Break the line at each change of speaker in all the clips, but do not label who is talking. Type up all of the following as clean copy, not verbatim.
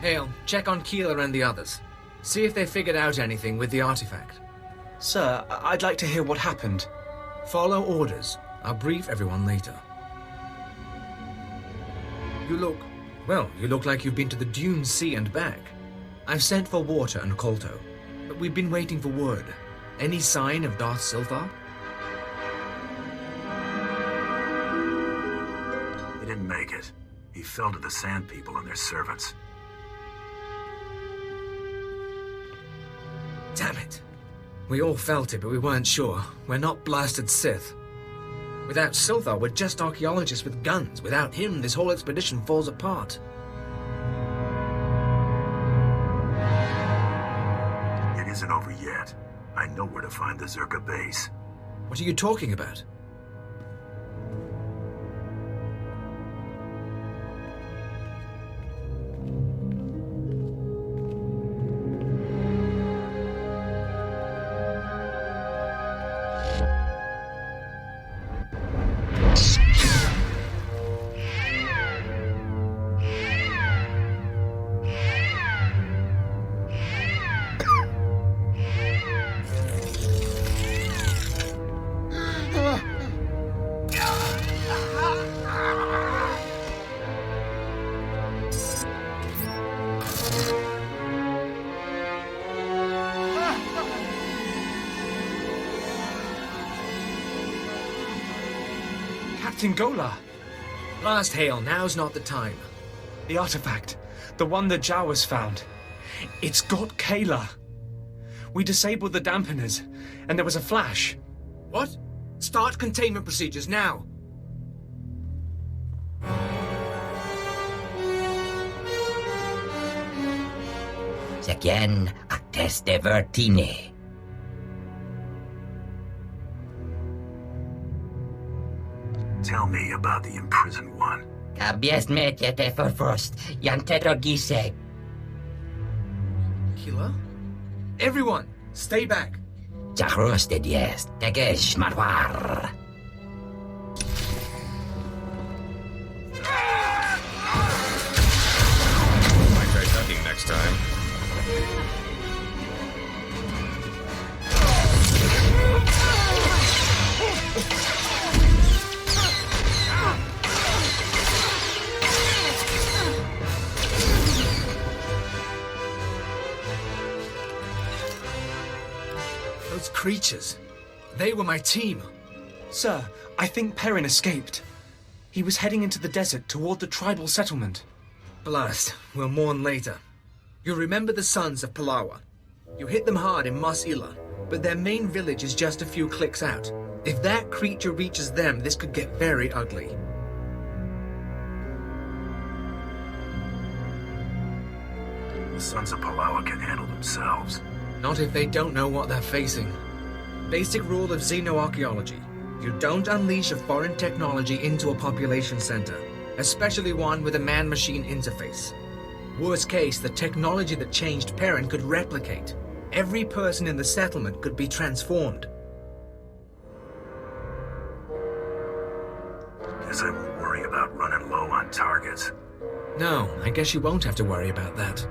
Hale, check on Keeler and the others. See if they figured out anything with the artifact.
Sir, I'd like to hear what happened.
Follow orders. I'll brief everyone later. You look like you've been to the Dune Sea and back. I've sent for Water and Kolto, but we've been waiting for word. Any sign of Darth SWTOR?
He didn't make it. He fell to the Sand People and their servants.
Damn it. We all felt it, but we weren't sure. We're not blasted Sith. Without SWTOR, we're just archaeologists with guns. Without him, this whole expedition falls apart.
It isn't over yet. I know where to find the Zerka base.
What are you talking about?
Captain Gola!
Blast Hale, now's not the time.
The artifact. The one that Jawas found. It's got Kayla. We disabled the dampeners, and there was a flash.
What? Start containment procedures now!
Again, actes de vertine.
Tell me about the Imprisoned one.
Kabies metete for first, yanteto gise.
Keeler? Everyone, stay back.
Jacros de dies, tegesh marwar.
Might try ducking next time.
Those creatures. They were my team.
Sir, I think Perrin escaped. He was heading into the desert toward the tribal settlement.
Blast. We'll mourn later. You remember the sons of Palawa. You hit them hard in Mos Ila, but their main village is just a few clicks out. If that creature reaches them, this could get very ugly.
The Sons of Palawa can handle themselves.
Not if they don't know what they're facing. Basic rule of xenoarchaeology. You don't unleash a foreign technology into a population center, especially one with a man-machine interface. Worst case, the technology that changed Perrin could replicate. Every person in the settlement could be transformed.
Guess I won't worry about running low on targets.
No, I guess you won't have to worry about that.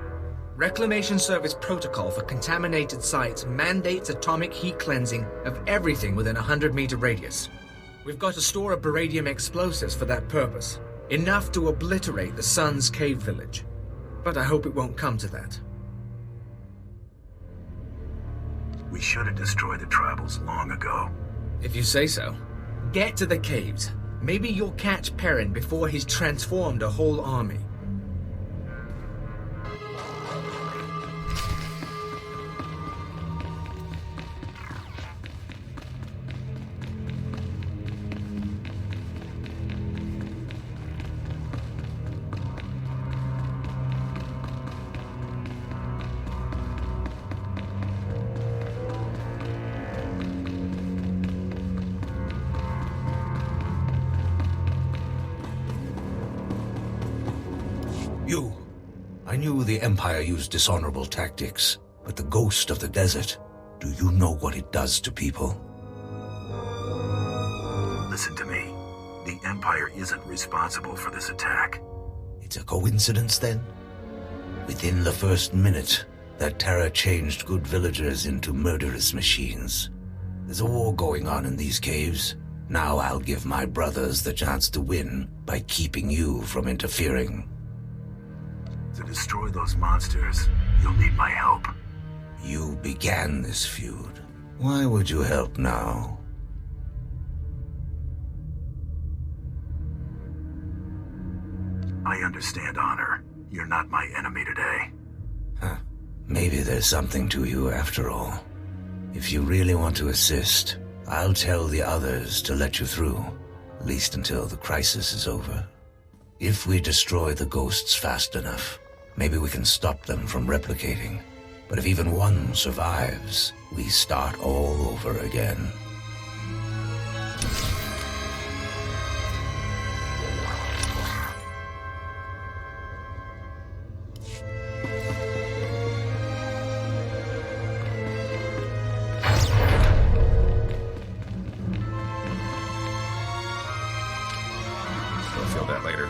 Reclamation Service protocol for contaminated sites mandates atomic heat cleansing of everything within a 100-meter radius. We've got a store of beradium explosives for that purpose, enough to obliterate the Sun's cave village. But I hope it won't come to that.
We should have destroyed the tribals long ago.
If you say so. Get to the caves. Maybe you'll catch Perrin before he's transformed a whole army.
I knew the Empire used dishonorable tactics, but the ghost of the desert, do you know what it does to people?
Listen to me. The Empire isn't responsible for this attack.
It's a coincidence, then? Within the first minute, that terror changed good villagers into murderous machines. There's a war going on in these caves. Now I'll give my brothers the chance to win by keeping you from interfering.
To destroy those monsters, you'll need my help.
You began this feud. Why would you help now?
I understand, Honor. You're not my enemy today.
Huh. Maybe there's something to you after all. If you really want to assist, I'll tell the others to let you through, at least until the crisis is over. If we destroy the ghosts fast enough, maybe we can stop them from replicating. But if even one survives, we start all over again.
We'll feel that later.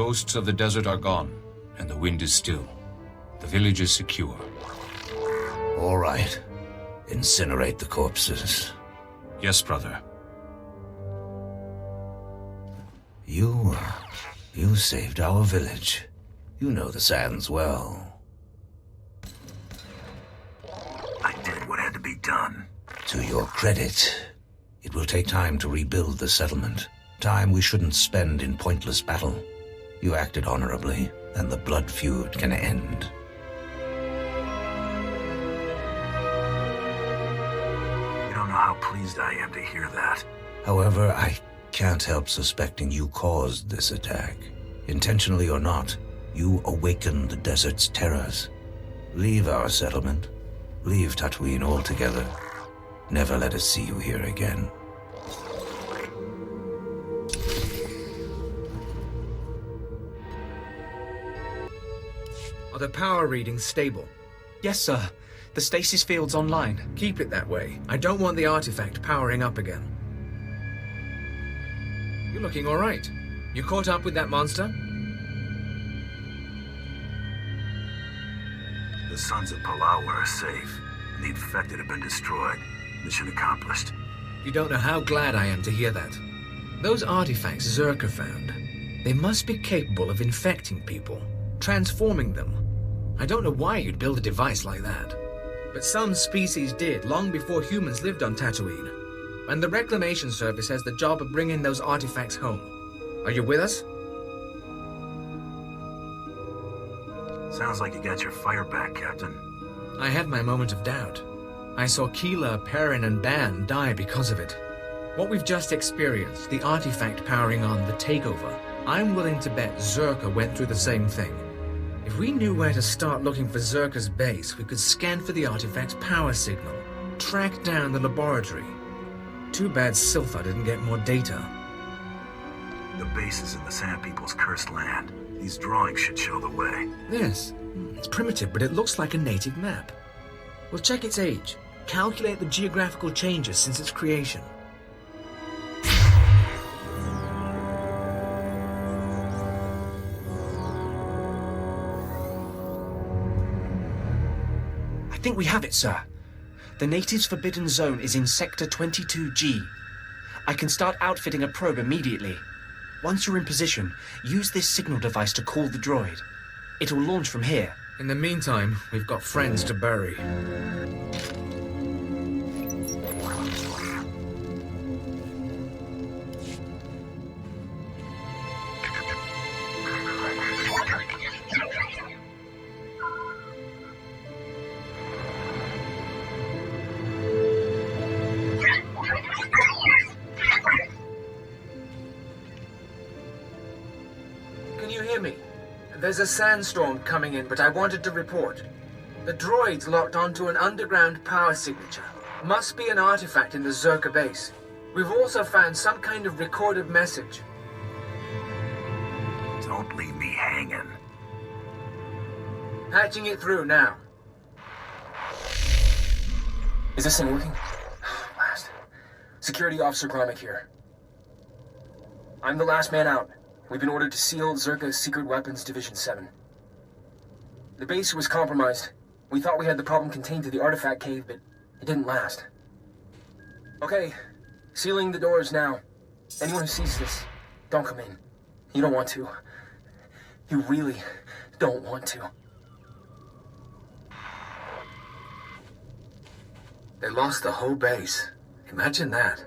ghosts of the desert are gone, and the wind is still. The village is secure.
All right. Incinerate the corpses.
Yes, brother.
You saved our village. You know the sands well.
I did what had to be done.
To your credit, it will take time to rebuild the settlement. Time we shouldn't spend in pointless battle. You acted honorably, and the blood feud can end.
You don't know how pleased I am to hear that.
However, I can't help suspecting you caused this attack. Intentionally or not, you awakened the desert's terrors. Leave our settlement. Leave Tattooine altogether. Never let us see you here again.
Are the power readings stable?
Yes, sir. The stasis field's online.
Keep it that way. I don't want the artifact powering up again. You're looking all right. You caught up with that monster?
The Sons of Palau are safe, and the infected have been destroyed. Mission accomplished.
You don't know how glad I am to hear that. Those artifacts Zerka found, they must be capable of infecting people, transforming them. I don't know why you'd build a device like that. But some species did long before humans lived on Tatooine. And the Reclamation Service has the job of bringing those artifacts home. Are you with us?
Sounds like you got your fire back, Captain.
I had my moment of doubt. I saw Keela, Perrin, and Ban die because of it. What we've just experienced, the artifact powering on the takeover, I'm willing to bet Zerka went through the same thing. If we knew where to start looking for Zerka's base, we could scan for the artifact's power signal, track down the laboratory. Too bad Silpha didn't get more data.
The base is in the Sand People's cursed land. These drawings should show the way.
Yes, it's primitive, but it looks like a native map. We'll check its age, calculate the geographical changes since its creation.
I think we have it, sir. The natives' forbidden zone is in Sector 22G. I can start outfitting a probe immediately. Once you're in position, use this signal device to call the droid. It'll launch from here.
In the meantime, we've got friends to bury. There's a sandstorm coming in, but I wanted to report. The droid's locked onto an underground power signature. Must be an artifact in the Zerka base. We've also found some kind of recorded message.
Don't leave me hanging.
Patching it through now.
Is this thing working? Last. Security Officer Gromick here. I'm the last man out. We've been ordered to seal Zerka's Secret Weapons Division 7. The base was compromised. We thought we had the problem contained to the artifact cave, but it didn't last. Okay, sealing the doors now. Anyone who sees this, don't come in. You don't want to. You really don't want to.
They lost the whole base. Imagine that.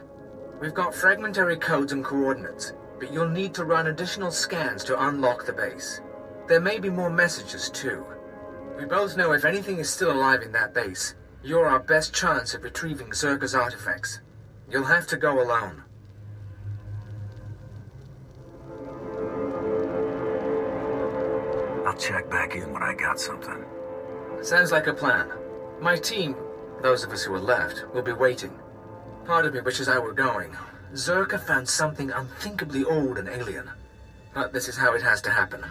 We've got fragmentary codes and coordinates, but you'll need to run additional scans to unlock the base. There may be more messages, too. We both know if anything is still alive in that base, you're our best chance of retrieving Zerka's artifacts. You'll have to go alone.
I'll check back in when I got something.
Sounds like a plan. My team, those of us who are left, will be waiting. Part of me wishes I were going. Zerka found something unthinkably old and alien. But this is how it has to happen.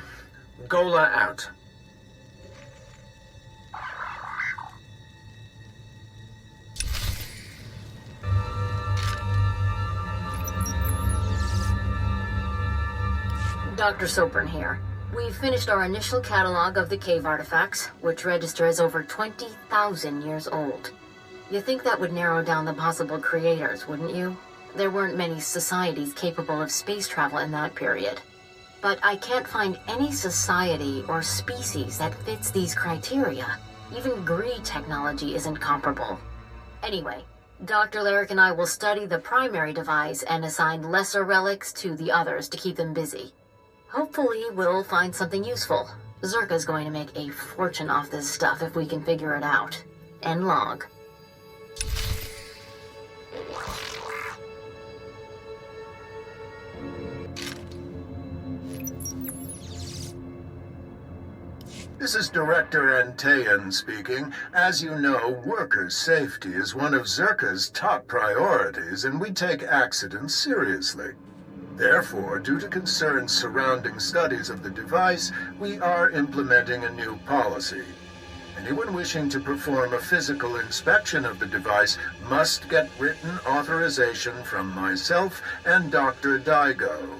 Gola out.
Dr. Sopran here. We've finished our initial catalog of the cave artifacts, which register as over 20,000 years old. You think that would narrow down the possible creators, wouldn't you? There weren't many societies capable of space travel in that period. But I can't find any society or species that fits these criteria. Even Gree technology isn't comparable. Anyway, Dr. Lyric and I will study the primary device and assign lesser relics to the others to keep them busy. Hopefully, we'll find something useful. Zerka's going to make a fortune off this stuff if we can figure it out. End log.
This is Director Antaean speaking. As you know, workers' safety is one of Zerka's top priorities, and we take accidents seriously. Therefore, due to concerns surrounding studies of the device, we are implementing a new policy. Anyone wishing to perform a physical inspection of the device must get written authorization from myself and Dr. Daigo.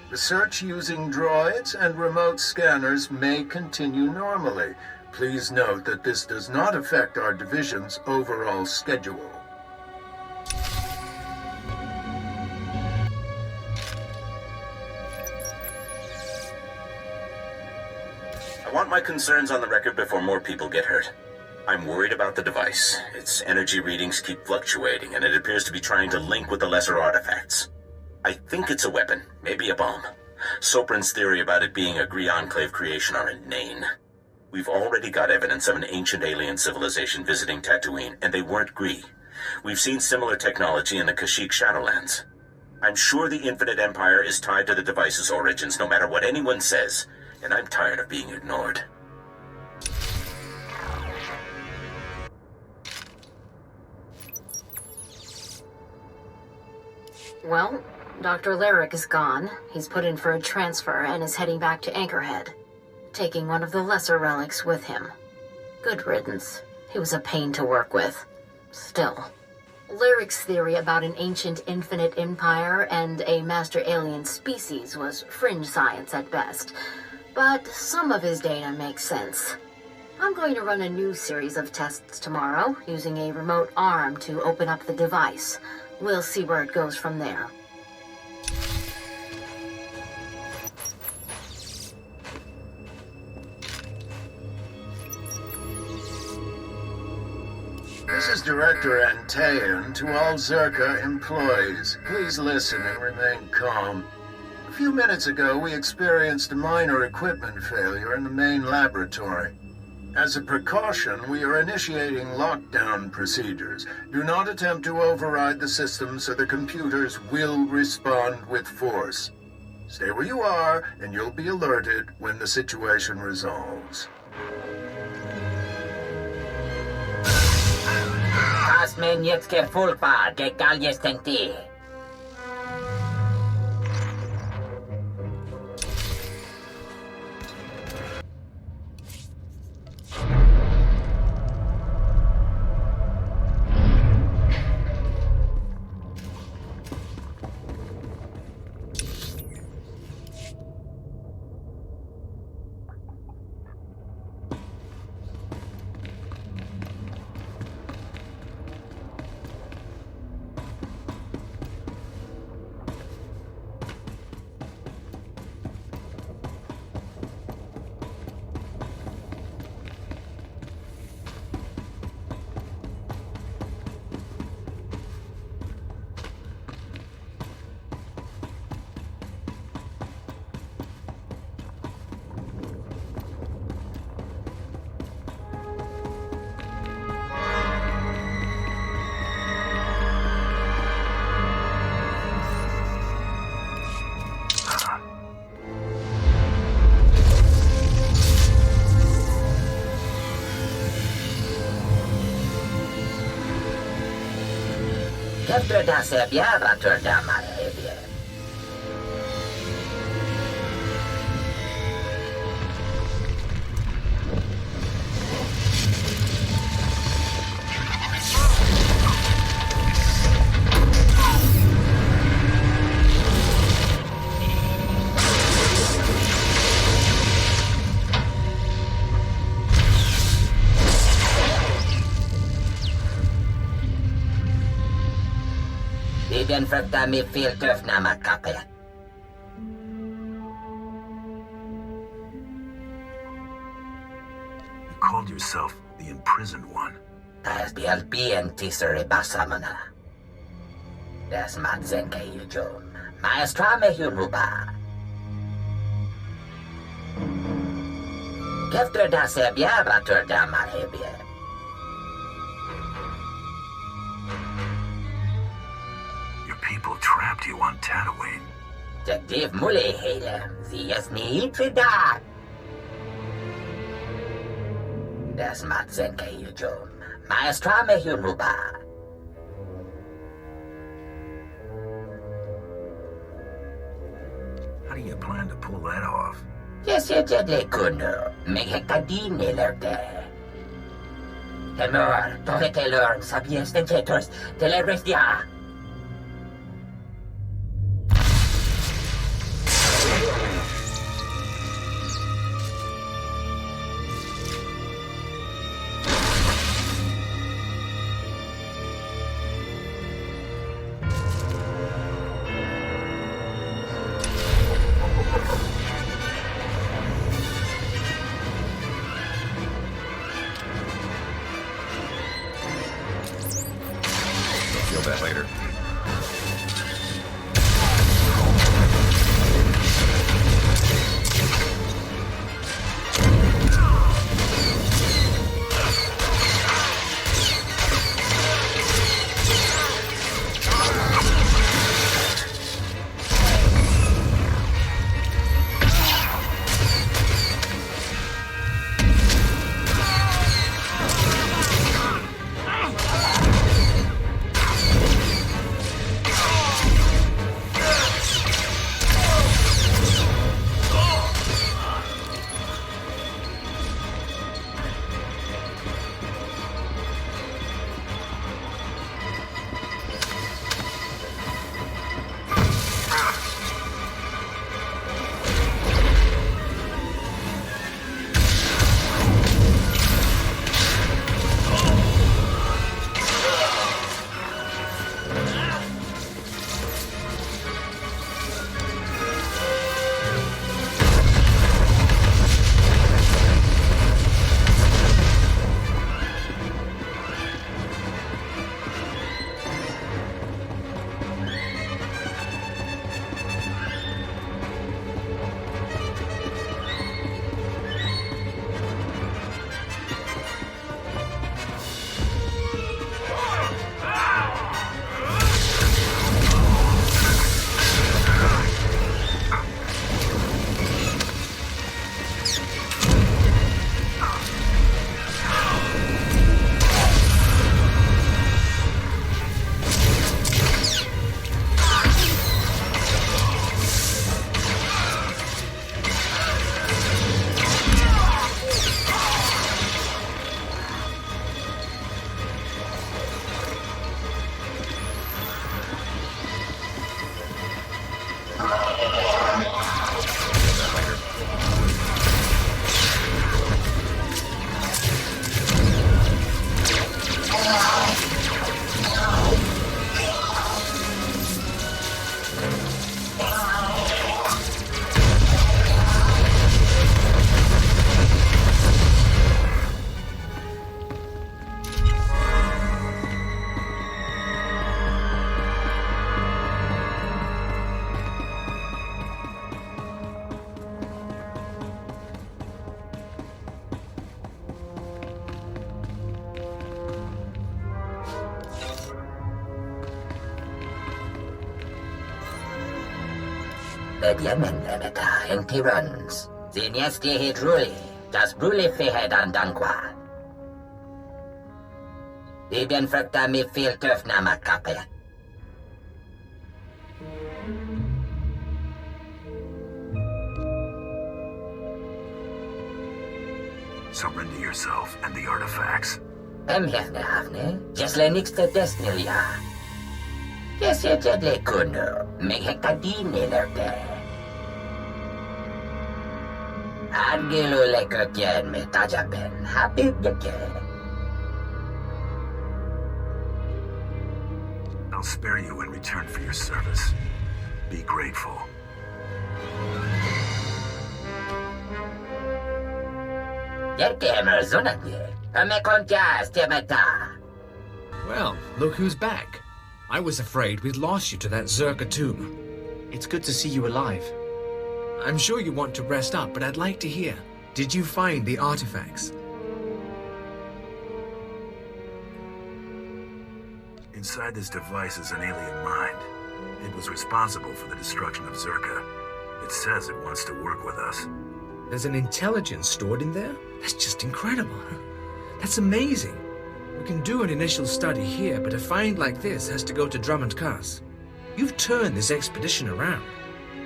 Research using droids and remote scanners may continue normally. Please note that this does not affect our division's overall schedule.
I want my concerns on the record before more people get hurt. I'm worried about the device. Its energy readings keep fluctuating, and it appears to be trying to link with the lesser artifacts. I think it's a weapon, maybe a bomb. Sopran's theory about it being a Gree Enclave creation are inane. We've already got evidence of an ancient alien civilization visiting Tattooine, and they weren't Gree. We've seen similar technology in the Kashyyyk Shadowlands. I'm sure the Infinite Empire is tied to the device's origins, no matter what anyone says, and I'm tired of being ignored.
Well, Dr. Lyric is gone. He's put in for a transfer and is heading back to Anchorhead, taking one of the lesser relics with him. Good riddance. He was a pain to work with. Still, Lyric's theory about an ancient infinite empire and a master alien species was fringe science at best, but some of his data makes sense. I'm going to run a new series of tests tomorrow, using a remote arm to open up the device. We'll see where it goes from there.
This is Director Antaean to all Zerka employees. Please listen and remain calm. A few minutes ago, we experienced a minor equipment failure in the main laboratory. As a precaution, we are initiating lockdown procedures. Do not attempt to override the system, so the computers will respond with force. Stay where you are, and you'll be alerted when the situation resolves.
Tasmen jetzt fulpa, gegal jestenti. Köptőden szép járra törtem már évje. Ibn frukta mi filter nama kapet.
You called yourself the Imprisoned One.
Das BLB and Tisere Basamana. Das Madzenke Iljum. Maestrame Huruba. Kefter da Sebia Batur da Marhebie.
Your people trapped you on Tattooine.
Jagdiv Mule Halem. Sie es nicht da. Das Madzenke Iljum. Maestrame Huruba.
How do you plan to pull that off?
Yes, you did kuno. Mehekadine lerte. Temor, tohetelor, sabies dentetors, telerestia.
Feel that later.
Yemen lemeta in Tirans. Zinesti hidruli, das bruli fihed an dankwa. Ibn frukta mi filter nama kapet.
Surrender yourself and the artifacts.
Hefne havne, jesle nixte desnilia. Yes, ye jedle kuno, mehekadine lerte. Argilu lekokyen me tajaben, habib yake.
I'll spare you in return for your service. Be grateful.
Well, look who's back. I was afraid we'd lost you to that Zerka tomb.
It's good to see you alive.
I'm sure you want to rest up, but I'd like to hear. Did you find the artifacts?
Inside this device is an alien mind. It was responsible for the destruction of Zerka. It says it wants to work with us.
There's an intelligence stored in there? That's just incredible. That's amazing. We can do an initial study here, but a find like this has to go to Drummond Cass. You've turned this expedition around.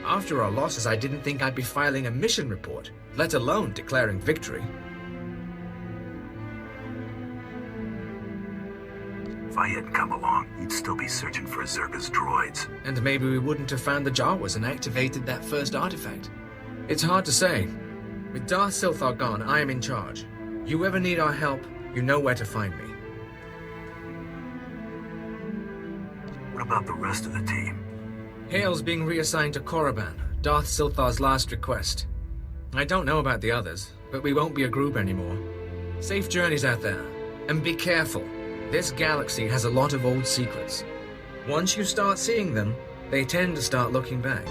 After our losses, I didn't think I'd be filing a mission report, let alone declaring victory.
If I hadn't come along, you'd still be searching for Zerka's droids.
And maybe we wouldn't have found the Jawas and activated that first artifact. It's hard to say. With Darth SWTOR gone, I am in charge. You ever need our help, you know where to find me.
What about the rest of the team?
Hale's being reassigned to Korriban, Darth SWTOR's last request. I don't know about the others, but we won't be a group anymore. Safe journeys out there, and be careful. This galaxy has a lot of old secrets. Once you start seeing them, they tend to start looking back.